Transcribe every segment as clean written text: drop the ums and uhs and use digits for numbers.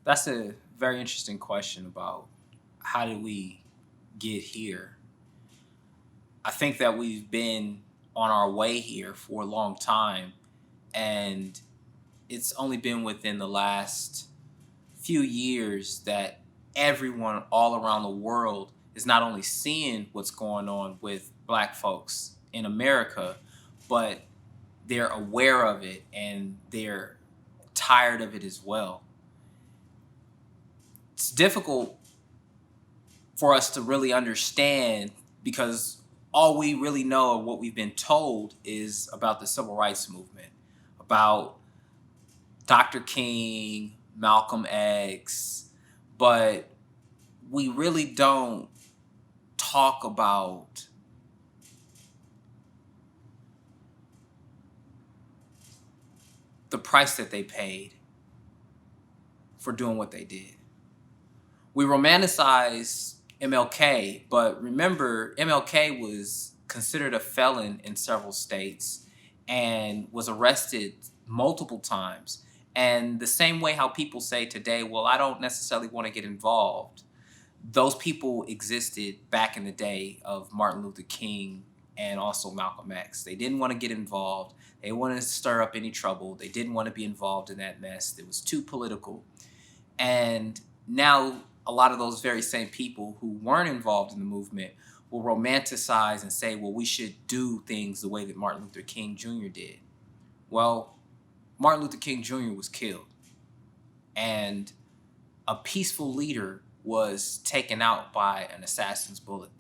That's a very interesting question about how did we get here. I think that we've been on our way here for a long time, and it's only been within the last few years that everyone all around the world is not only seeing what's going on with black folks in America, but they're aware of it and they're tired of it as well. It's difficult for us to really understand because all we really know of what we've been told is about the civil rights movement, about Dr. King, Malcolm X, but we really don't talk about the price that they paid for doing what they did. We romanticize MLK, but remember, MLK was considered a felon in several states and was arrested multiple times. And the same way how people say today, well, I don't necessarily want to get involved, those people existed back in the day of Martin Luther King and also Malcolm X. They didn't want to get involved. They wanted to stir up any trouble. They didn't want to be involved in that mess. It was too political. And now a lot of those very same people who weren't involved in the movement will romanticize and say, well, we should do things the way that Martin Luther King Jr. did. Well, Martin Luther King Jr. was killed, and a peaceful leader was taken out by an assassin's bullet.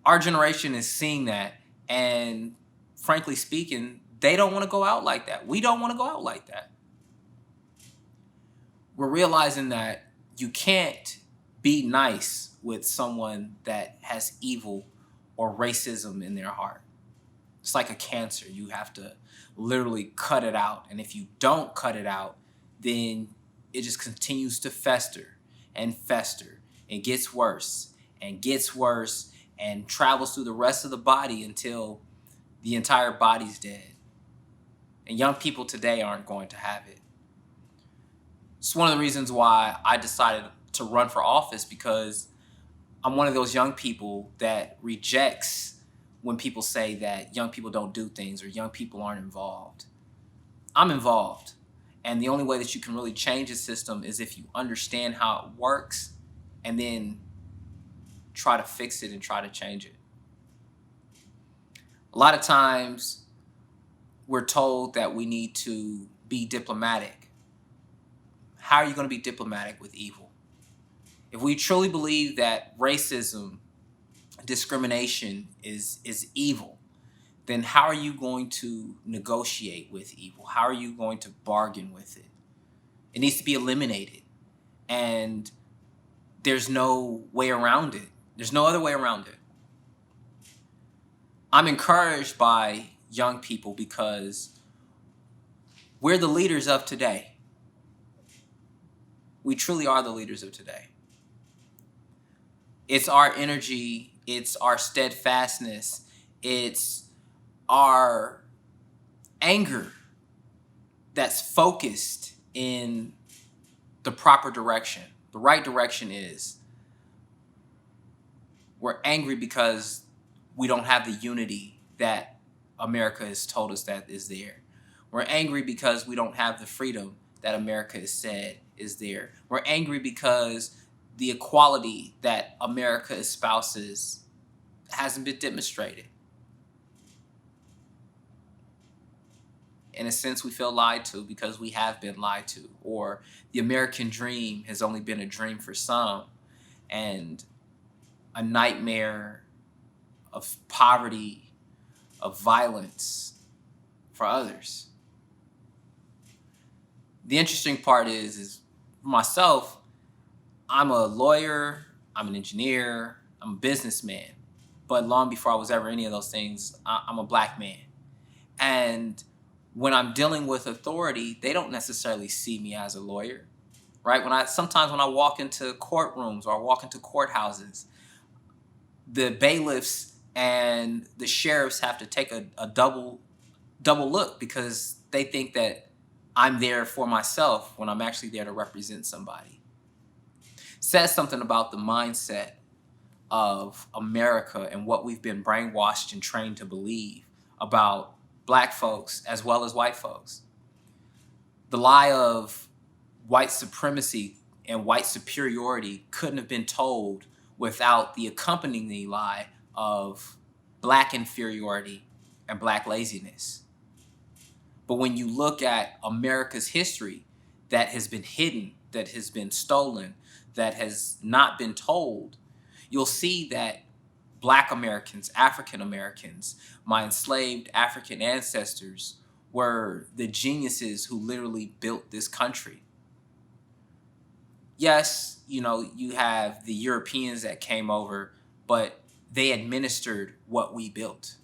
Our generation is seeing that, and frankly speaking, they don't want to go out like that. We don't want to go out like that. We're realizing that you can't be nice with someone that has evil or racism in their heart. It's like a cancer. You have to literally cut it out. And if you don't cut it out, then it just continues to fester and fester and gets worse and gets worse and travels through the rest of the body until the entire body's dead. And young people today aren't going to have it. It's one of the reasons why I decided to run for office, because I'm one of those young people that rejects when people say that young people don't do things or young people aren't involved. I'm involved. And the only way that you can really change a system is if you understand how it works and then try to fix it and try to change it. A lot of times we're told that we need to be diplomatic. How are you going to be diplomatic with evil? If we truly believe that racism, discrimination is evil, then how are you going to negotiate with evil? How are you going to bargain with it? It needs to be eliminated. And there's no way around it. There's no other way around it. I'm encouraged by young people because we're the leaders of today. We truly are the leaders of today. It's our energy, it's our steadfastness, it's our anger that's focused in the proper direction. The right direction is we're angry because we don't have the unity that America has told us that is there. We're angry because we don't have the freedom that America has said is there. We're angry because the equality that America espouses hasn't been demonstrated. In a sense, we feel lied to because we have been lied to, or the American dream has only been a dream for some and a nightmare of poverty, of violence for others. The interesting part is for myself, I'm a lawyer, I'm an engineer, I'm a businessman. But long before I was ever any of those things, I'm a black man. And when I'm dealing with authority, they don't necessarily see me as a lawyer, right? Sometimes when I walk into courtrooms or I walk into courthouses, the bailiffs and the sheriffs have to take a double look because they think that I'm there for myself when I'm actually there to represent somebody. Says something about the mindset of America and what we've been brainwashed and trained to believe about black folks as well as white folks. The lie of white supremacy and white superiority couldn't have been told without the accompanying lie of black inferiority and black laziness. But when you look at America's history that has been hidden, that has been stolen, that has not been told, you'll see that black Americans, African Americans, my enslaved African ancestors were the geniuses who literally built this country. Yes, you have the Europeans that came over, but they administered what we built.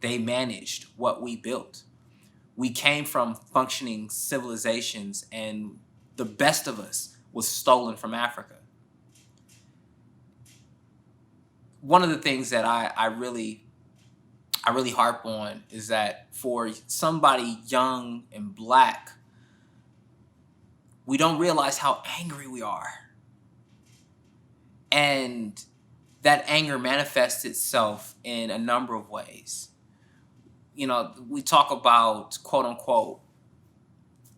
They managed what we built. We came from functioning civilizations, and the best of us was stolen from Africa. One of the things that I really harp on is that for somebody young and black, we don't realize how angry we are. And that anger manifests itself in a number of ways. We talk about quote unquote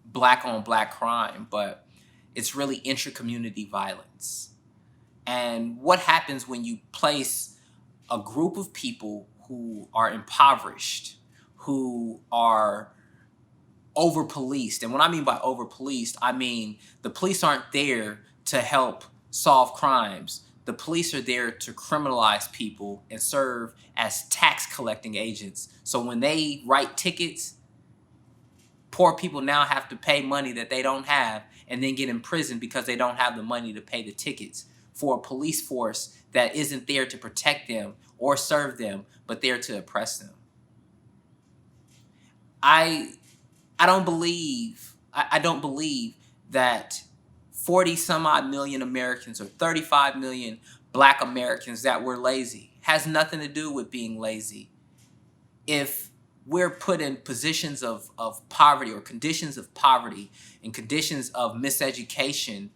black on black crime, but it's really intra-community violence. And what happens when you place a group of people who are impoverished, who are over-policed? And what I mean by over-policed, I mean the police aren't there to help solve crimes. The police are there to criminalize people and serve as tax collecting agents. So when they write tickets, poor people now have to pay money that they don't have and then get imprisoned because they don't have the money to pay the tickets for a police force that isn't there to protect them or serve them, but there to oppress them. I don't believe that 40 some odd million Americans or 35 million black Americans that were lazy has nothing to do with being lazy. If we're put in positions of poverty or conditions of poverty and conditions of miseducation,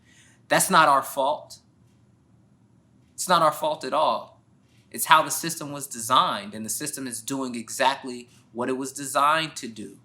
that's not our fault. It's not our fault at all. It's how the system was designed, and the system is doing exactly what it was designed to do.